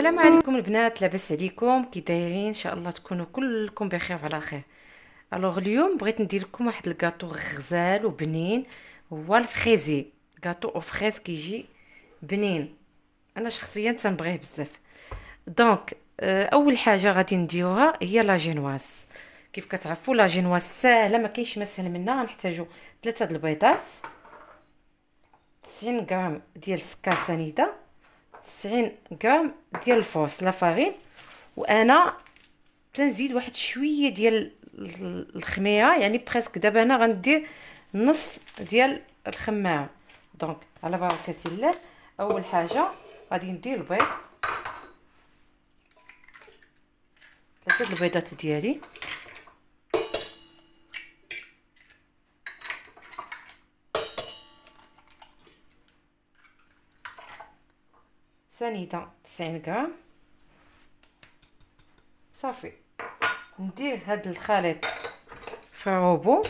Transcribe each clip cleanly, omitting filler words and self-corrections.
السلام عليكم البنات، لاباس عليكم؟ كي دايرين؟ ان شاء الله تكونوا كلكم بخير وعلى خير. الوغ اليوم بغيت ندير لكم واحد الكاطو غزال وبنين، هو الفريزي. كاطو او فريز كيجي بنين، انا شخصيا تنبغيه بزاف. دونك اول حاجه غادي نديروها هي لا جينواز. كيف كتعرفوا لا جينواز ساهله، ما كاينش ما سهل منها. غنحتاجوا 3 د البيضات، 90 غرام ديال السكر سنيده، 90 غرام ديال الفوس لا فارين، وانا تنزيد واحد شويه ديال الخميره، يعني بريسك. دابا انا غندير نص ديال الخماعه. دونك على بركه الله، اول حاجه غادي ندير البيض، 3 البيضات ديالي. سنيده 90 غرام. صافي ندير هاد الخليط في الروبو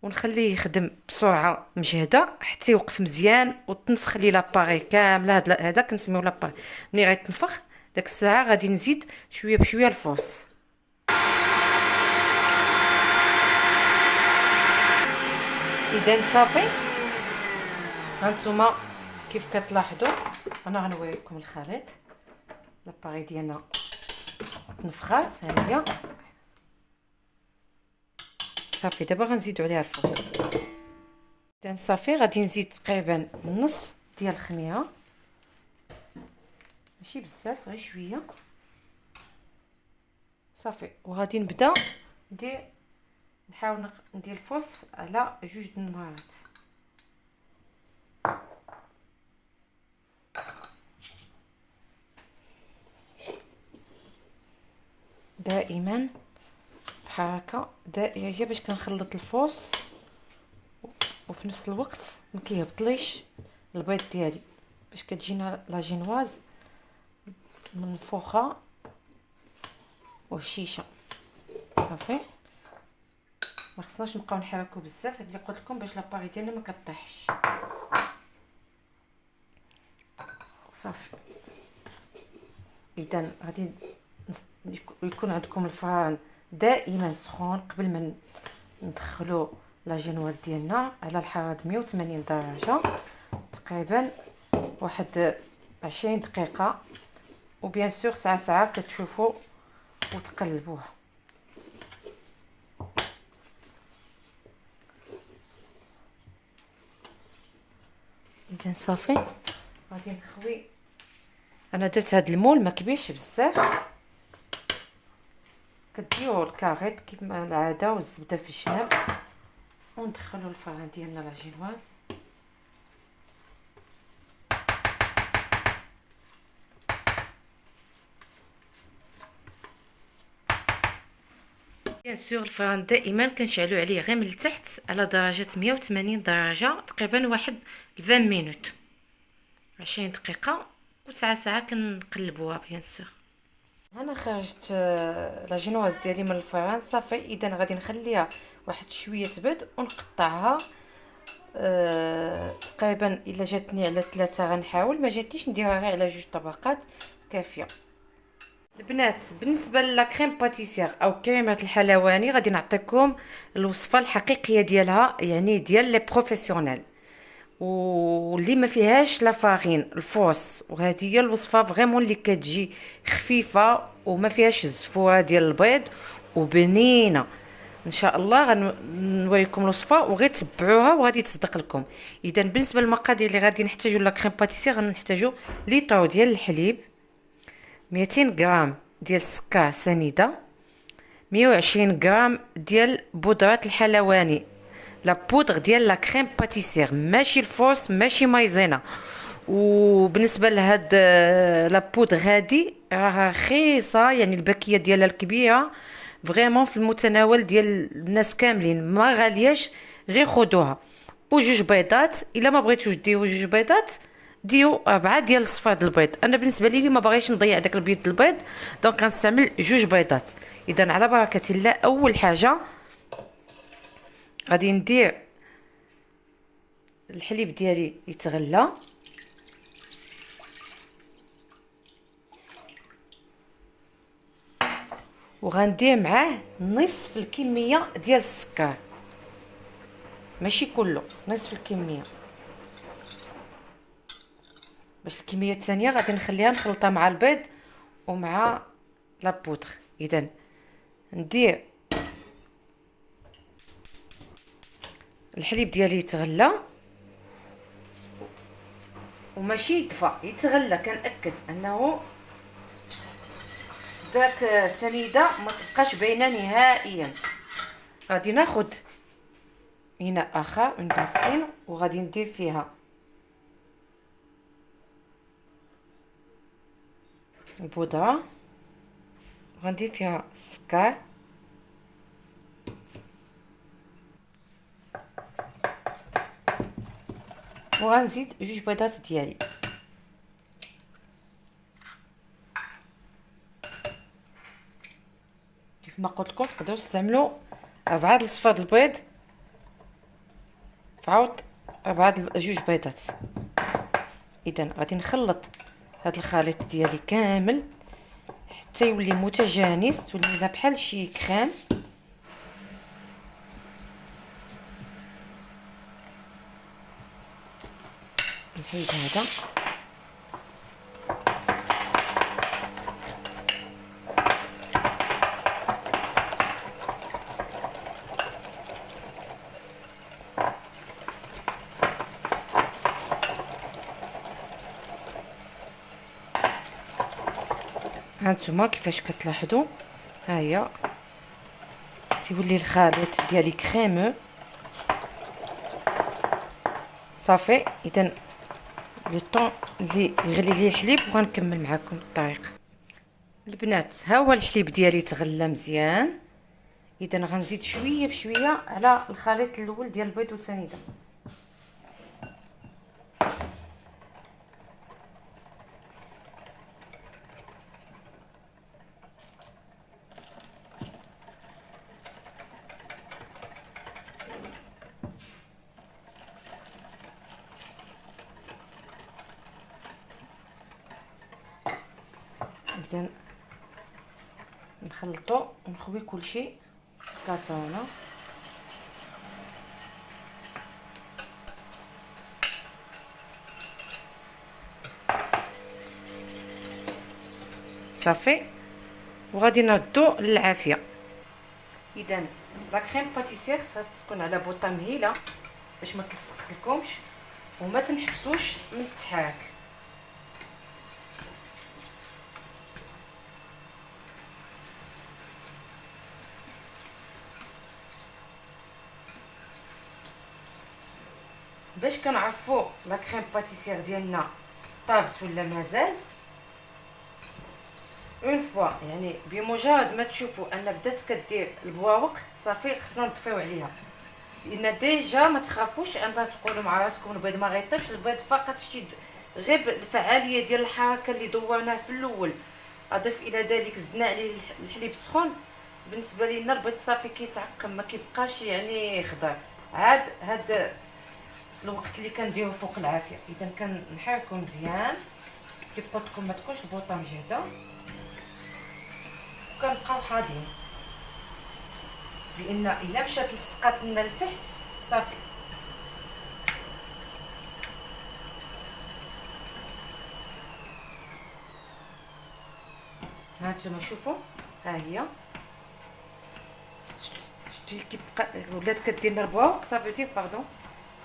ونخليه يخدم بسرعه مجهده حتى يوقف مزيان وتنفخ لي لاباري كامله. هذا كنسميو لاباري. ملي غيتنفخ داك الساعه غادي نزيد شويه بشويه الفوس. اذا صافي هانتوما كيف كتلاحظوا انا غنوريكم الخليط. لاباري ديالنا تنفخات، ها هي. صافي دابا غنزيدو عليها الفوس. اذا صافي غادي نزيد تقريبا نص ديال الخميره، ماشي بزاف، غير شويه. صافي وغادي نبدا نحاول ندير الفوس على 2 د المرات. دائما بحركه دائريه باش كنخلط الفوس وفي نفس الوقت ما كيهبطليش البيض ديالي، باش كتجينا لا جينواز منفوخه وهشيشه. صافي ما خصناش نبقاو نحركو بزاف، هادي قلت لكم باش لاباري ديالنا ما كطيحش. صافي اذا غادي يكون عندكم الفران دائما سخون قبل ما ندخلو لا جينواز ديالنا على الحراره 180 درجه تقريبا واحد 20 دقيقه. وبيان سور ساعه ساعه كتشوفوا وتقلبوها. اذا صافي غادي نخوي. انا درت هذا المول ما كبيرش بزاف، كديروا الكاريط كيما العاده والزبده في الجناب وندخلوا الفران ديالنا لا جينواز. بيان سور الفران دائما كنشعلوا عليه غير من التحت على درجه 180 درجه تقريبا واحد 20 مينوت، 20 دقيقه، وساعه ساعه كنقلبوها. بيان سور انا خرجت لا جينواز ديالي من الفران. صافي اذا غادي نخليها واحد شويه تبرد ونقطعها. تقريبا الا جاتني على 3 غنحاول، ما جاتنيش نديرها غير على 2 طبقات كافيه. البنات بالنسبه لا كريم باتيسير او كريمه الحلواني غادي نعطيكم الوصفه الحقيقيه ديالها، يعني ديال لي بروفيسيونيل، واللي ما فيهاش لا فارين الفوس. وهذه هي الوصفه فريمون اللي كتجي خفيفه وما فيهاش الزفوره ديال البيض وبنينه. ان شاء الله غنوريكم الوصفه وغير تبعوها وغادي تصدق لكم. اذا بالنسبه للمقادير اللي غادي نحتاجو لا كريم باتيسير، غنحتاجو لتر ديال الحليب، 200 غرام ديال السكر سنيده، 120 غرام ديال بودره الحلواني، لا بودر ديال لا كريم باتيسير، ماشي الفوس ماشي مايزينا. وبالنسبه لهاد لا بودر هادي راها رخيصه، يعني الباكيه ديالها الكبيره فريمون في المتناول ديال الناس كاملين، ما غالياش، غير خدوها. وجوج بيضات، الا ما بغيتوش ديروا جوج بيضات ديروا 4 ديال الصفار د البيض. انا بالنسبه لي ما باغيش نضيع داك البيض د البيض، دونك غنستعمل جوج بيضات. اذا على بركه الله اول حاجه غادي ندير الحليب ديالي يتغلى. وغندير معاه نصف الكميه ديال السكر، ماشي كله، نصف الكميه، باش الكميه الثانيه غادي نخليها نخلطها مع البيض ومع لا بودر. اذا ندير الحليب ديالي يتغلى وماشي يدفى، يتغلى، كنأكد انه داك سنيده ما تبقاش باينه نهائيا. غادي ناخذ اناء اخر من باسين وغادي ندير فيها البودره، غندير فيها السكر، وغنزيد 2 بيضات ديالي. كيف ما قلت لكم تقدروا تستعملوا 4 الصفاد البيض فعاود 2 بيضات. اذا غادي نخلط هذا الخليط ديالي كامل حتى يولي متجانس، تولي بحال شي كريم. نحيد هذا، هانتوما كيفاش كتلاحظوا، ها هي تيولي الخليط ديالي كريمو صافي. اذا لو طون اللي يغلي لي الحليب وغنكمل معكم الطريقه. البنات ها هو الحليب ديالي تغلى مزيان. اذا غنزيد شويه بشويه على الخليط الاول ديال البيض والسنيده. اذا نخلطو ونخوي كلشي في الكاسرونه. صافي وغادي نردو للعافيه. اذا لا كريم باتيسير تكون على بوطه مهيله باش ما تلصق لكمش وما تنحبسوش من التحراك. باش كنعرفوا لا كريم باتيسير ديالنا طابت ولا مازال، اون فوا يعني بمجرد ما تشوفوا ان بدات كدير البواوق صافي خصنا نطفيو عليها. لان ديجا ما تخافوش ان تقولوا مع راسكم البيض ما غيطيبش، البيض فقط شي غير الفعاليه ديال الحركه اللي دورناها في الاول، اضيف الى ذلك زدنا عليه الحليب سخون. بالنسبه لينا البيض صافي كيتعقم ما كيبقاش يعني خضر. عاد هاد الوقت اللي كنديرو فوق العافيه. اذا كنحركو مزيان كيف قلت لكم، ما تكونش البوطه مجهده، وكنبقاو حاضين لان الا مشات لصقات لنا لتحت صافي. ها نتوما شوفوا، ها هي شتي كيف ولات كدير لنا البواوق. صافي دير باردون،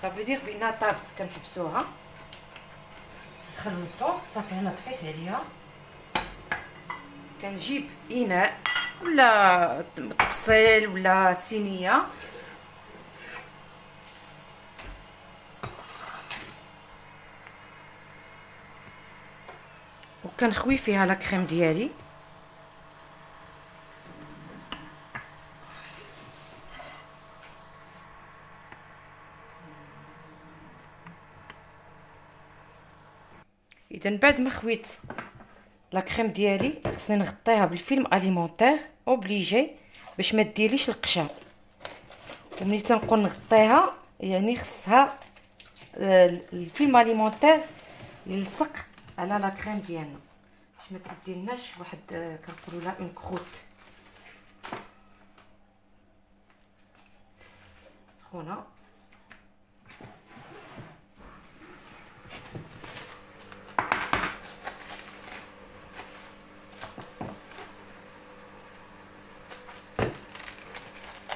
صافي دير بانها طابت. كنحبسوها نخلطو صافي. انا طفيت عليها. كنجيب اناء ولا طبسيل ولا صينيه وكنخوي فيها لا كريم ديالي. اذا بعد ما خويت لا كريم ديالي خصني نغطيها بالفيلم اليمونتير اوبليجي باش ما ديريش القشا. وملي تنقول نغطيها يعني خصها الفيلم اليمونتير يلصق على لا كريم ديالنا باش ما تديلناش واحد كنقولوا لها اون كروت. سخونه.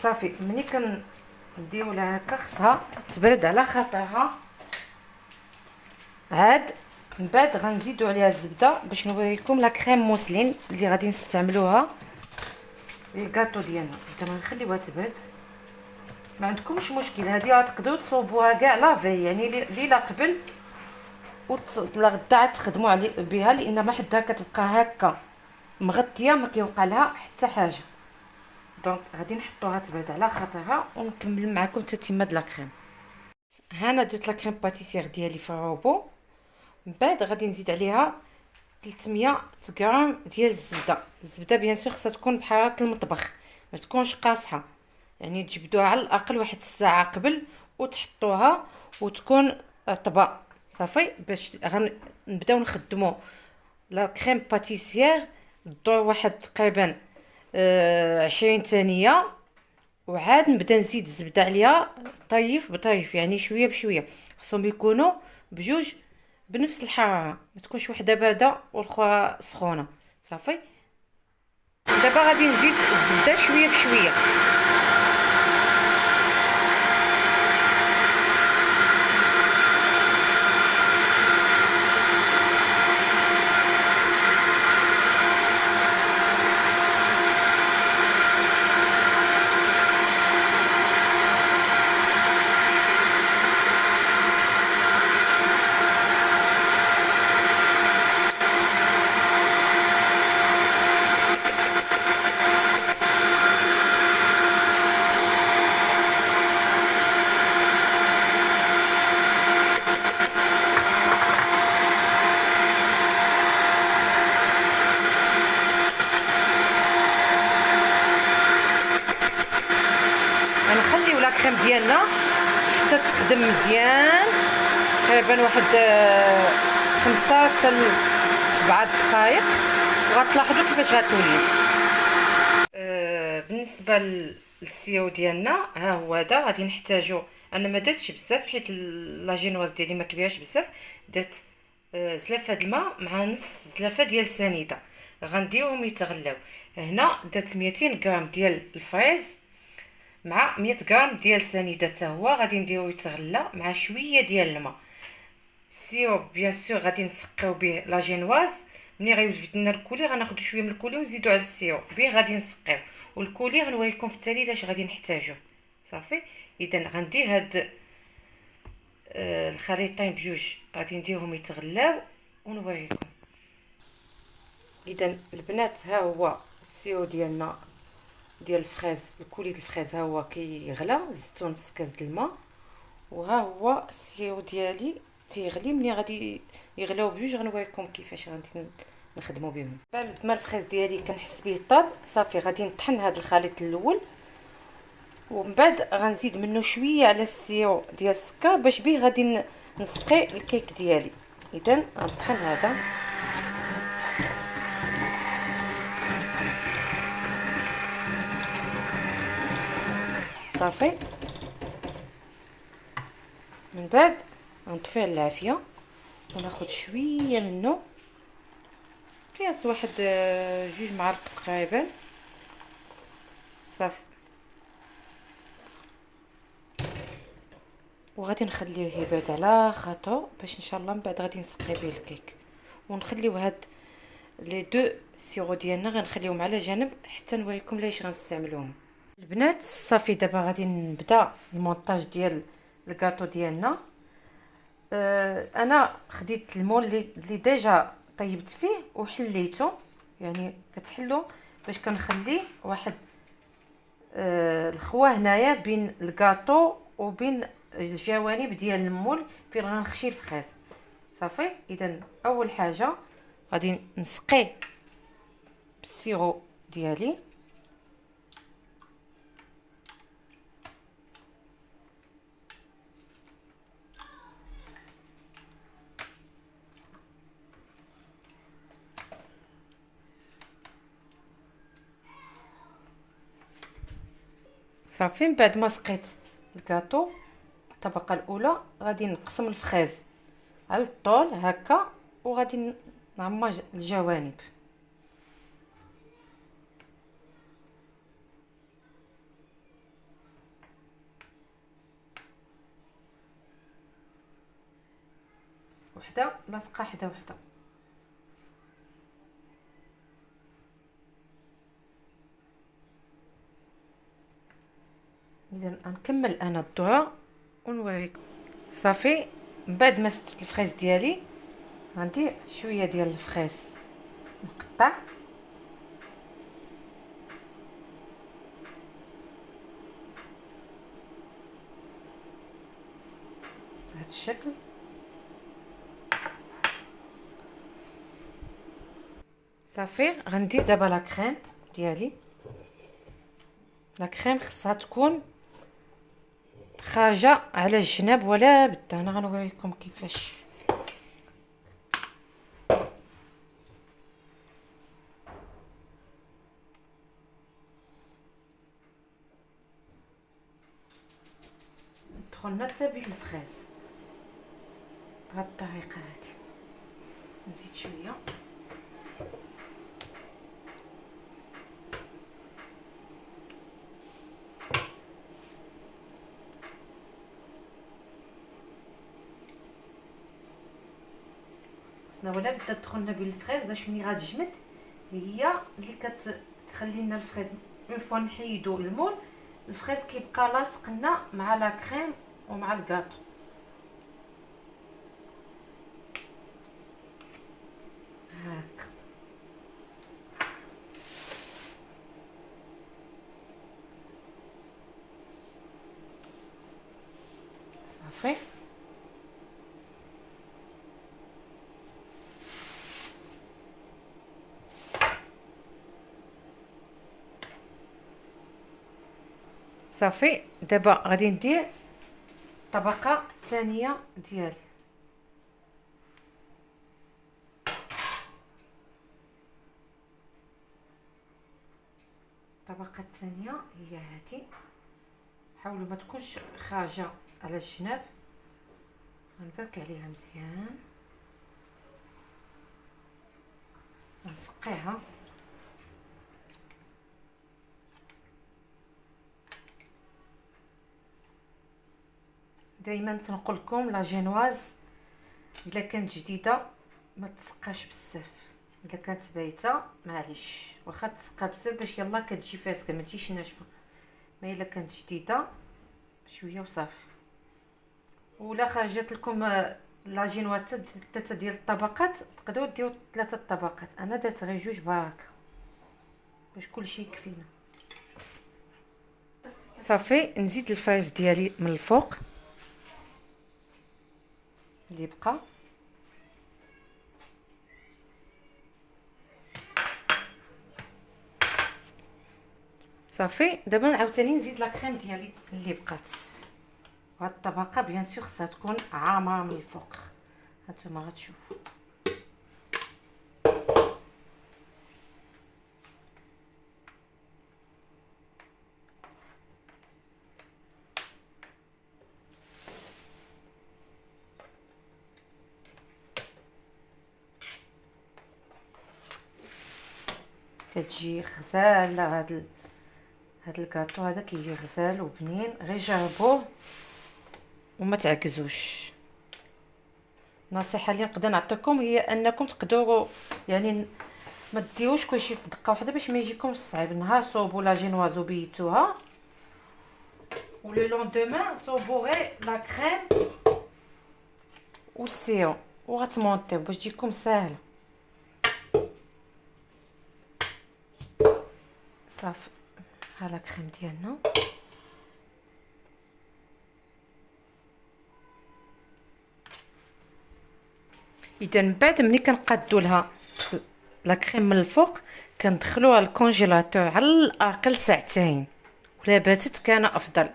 صافي ملي كنديرو لها هكا خصها تبرد على خاطرها. عاد من بعد غنزيدو عليها الزبده باش نوريكم لا كريم موسلين اللي غادي نستعملوها للكاطو ديالنا. اذا غنخليوها تبرد، ما عندكمش مشكل، هذه تقدروا تصوبوها كاع لافي يعني ليله قبل لغدا تخدموا بها، لان ما حدها كتبقى هكا مغطيه ما كيوقع لها حتى حاجه. دونك غادي نحطوها تبرد على خاطرها ونكمل معكم التتمه د لا كريم. هنا درت لا كريم باتيسير ديالي في الروبو. من بعد غادي نزيد عليها 300 غرام ديال الزبده بيان سور خصها تكون بحراره المطبخ، ما تكونش قاصحه، يعني تجبدوها على الاقل واحد الساعه قبل وتحطوها وتكون رطبه. صافي باش نبداو نخدموا لا كريم باتيسير. الدور واحد تقريبا 20 ثانيه، وعاد نبدا نزيد الزبده عليها طيف بطيف، يعني شويه بشويه. خصهم يكونوا بجوج بنفس الحراره، ما تكونش وحده بارده والاخرى سخونه. صافي دابا غادي نزيد الزبده شويه بشويه. غنخليو لا كريم ديالنا حتى تخدم مزيان، تقريبا واحد 5 حتى 7 دقائق، وغتلاحظوا كيفاش غتولي. بالنسبه للسيو ديالنا ها هو هذا. غادي نحتاجو، انا ما درتش بزاف حيت لاجينواز ديالي ما كبيراش بزاف، درت زلافه د الماء مع نص زلافه ديال السنيده، غنديرهم يتغلاو. هنا درت 200 غرام ديال الفريز مع 100 غرام ديال السنيده، حتى هو غادي نديرو يتغلى مع شويه ديال الماء. السيروب بيان سور غادي نسقيو به لاجينواز. ملي غيوجد لنا الكولي غناخذ شويه من الكولي ونزيدو على السيروب به غادي نسقيو، والكولي غنوريكم في التالي لاش غادي نحتاجو. صافي اذا غندير هاد الخليطين بجوج غادي نديرهم يتغلاو ونوريكم. اذا البنات ها هو السيرو ديالنا ديال الفريز، الكولي ديال الفريز ها هو كيغلى، زدتو نص كاس د الماء، وها هو السيرو ديالي تيغلي. ملي غادي يغلاو بجوج غنوريكم كيفاش غادي نخدموا بهم. بعد ما الفريز ديالي كنحس به طاب، صافي غادي نطحن هذا الخليط الاول، ومن بعد غنزيد منه شويه على السيرو ديال السكر باش به غادي نسقي الكيك ديالي. اذا غنطحن هذا صافي. من بعد غنطفيه على العافيه وناخذ شويه منه، قياس واحد 2 معالق تقريبا. صافي وغادي نخليه يبرد على خاطرو باش ان شاء الله من بعد غادي نسقي به الكيك. ونخليو هاد لي دو سيرو ديالنا غنخليهم على جنب حتى نوريكم ليش غنستعملوهم. البنات صافي دابا غادي نبدا المونطاج ديال الكاطو ديالنا. انا خديت المول اللي ديجا طيبت فيه وحليته، يعني كتحلو باش كنخلي واحد الخوا هنايا بين الكاطو وبين الجوانب ديال المول فين غنخشي الفخاز. صافي اذا اول حاجه غادي نسقي بالسيرو ديالي، صافي. من بعد ما سقيت الكاطو. الطبقه الاولى غادي نقسم الفريز على الطول هكا، وغادي نعمر الجوانب. وحده لاصقه حدا وحده. اذا غنكمل انا الذره ونوريكم. صافي، من بعد ما ستفت الفريز ديالي غندير شويه ديال الفريز نقطع بهذا الشكل. صافي، غندير دابا لا كريم ديالي. لا كريم خصها تكون خارجه على الجناب ولا بدا. انا غنوريكم كيفاش. دخلنا حتى بيت الفريز بهذه الطريقه هذه. نزيد شويه. خصنا ولا بدا تدخلنا بين الفريز باش ملي غتجمد هي اللي كتخلي لنا الفريز. اون فوا نحيدو المول، الفريز كيبقى لاصق لنا مع لا كريم ومع الكاطو. هاكا صافي. صافي، دابا غادي ندير الطبقه الثانيه ديالي. الطبقه الثانيه هي هذه. حاولوا ما تكونش خارجه على الجناب، غنبارك عليها مزيان. نسقيها. دائما تنقول لكم لا جينواز الا كانت جديده ما تسقاش بزاف، الا كانت بايته معليش واخا تسقى بزاف باش يلا كتجي فاسكه ما تجيش ناشفه. ما الا كانت جديده شويه وصافي. ولا خرجت لكم لا جينواز ثلاثه ديال الطبقات تقدروا ديروا 3 طبقات. انا درت غير 2 بركه باش كلشي يكفينا. صافي، نزيد الفريز ديالي من الفوق اللي بقى. صافي، دابا عاوتاني نزيد لا كريم ديالي اللي بقات. وهاد الطبقه بيان سور خصها تكون عامره من الفوق. هانتوما غتشوفوا. كتجي غزاله. هاد الكاطو هذا كيجي غزال وبنين. غير جربوه وما تعكزوش. النصيحه اللي نقدر نعطيكم هي انكم تقدروا يعني ما ديروش كلشي في دقه واحده باش ما يجيكمش صعيب. نهار صوبوا لا جينواز وبيتوها، ولو لوندومان صوبوا غير لا كريم والسيرو وغتمونطيو باش تجيكم ساهله. صافي، ها لا كريم ديالنا. اذا من بعد ملي كنقادوا لها لا كريم من الفوق كندخلوها للكونجيلاتور على الاقل ساعتين، ولا باتت كان افضل.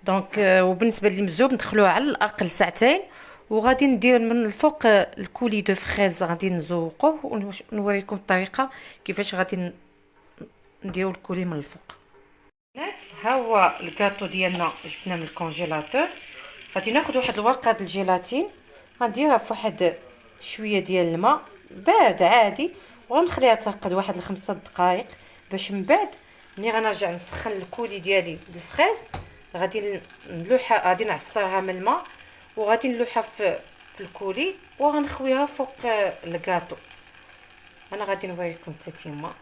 دونك وبالنسبه للمزوب ندخلوها على الاقل ساعتين. وغادي ندير من الفوق الكولي دو فريز غادي نزوقوه ونوريكم الطريقه كيفاش غادي نديروا الكولي من الفوق. البنات ها هو الكاطو ديالنا جبناه من الكونجيلاتور. غادي ناخذ واحد الورقه د الجيلاتين، غنديرها في واحد شويه ديال الماء بارد عادي، وغنخليها ترقد واحد 5 دقائق باش من بعد ملي غنرجع نسخن الكولي ديالي بالفريز غادي نلوحها، غادي نعصرها من الماء وغادي نلوحها في الكولي وغنخويها فوق الكاطو. انا غادي نوريكم تتيما.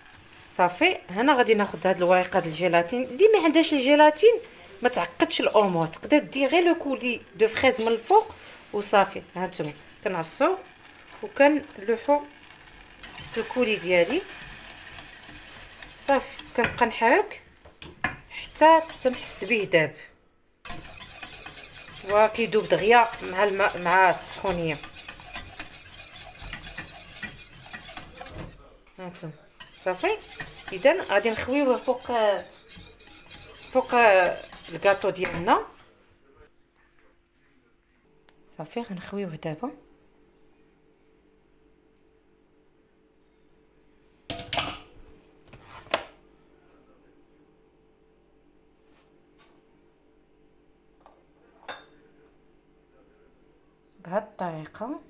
صافي هنا غادي ناخذ هاد الورقه د الجيلاتين. اللي ما عندهاش الجيلاتين ما تعقدش الامور، تقدر دير غير لو كولي دو فريز من الفوق وصافي. هانتوما كنعصو وكنلوحو الكولي ديالي صافي، كنبقى نحرك حتى تنحس به داب وكيذوب دغيا مع الماء مع السخونيه. هانتوما صافي. اذا غادي نخويوه فوق الكاطو ديالنا. صافي غنخويوه دابا. بهاد الطريقه.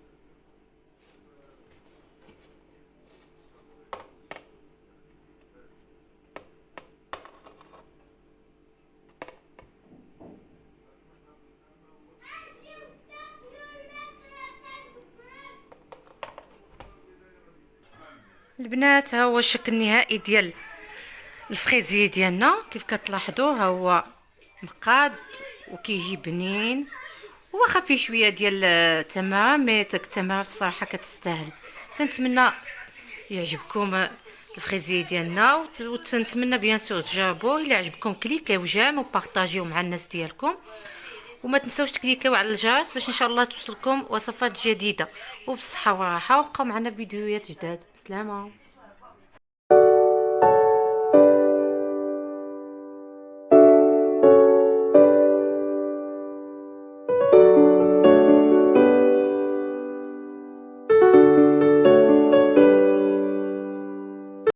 البنات ها هو الشكل النهائي ديال الفريزي ديالنا. كيف كتلاحظوا ها هو مقاد وكيجي بنين، واخا فيه شويه ديال التماره مي داك التماره بصراحه كتستاهل. تنتمنى يعجبكم الفريزي ديالنا، وتنتمنى بيان سور تجربوه. الا عجبكم كليكيو جيم وبارطاجيو مع الناس ديالكم، وما تنساوش تكليكيو على الجرس باش ان شاء الله توصلكم وصفات جديده وبصحه وراحه. وبقاو معنا في فيديوهات جداد. سلامه.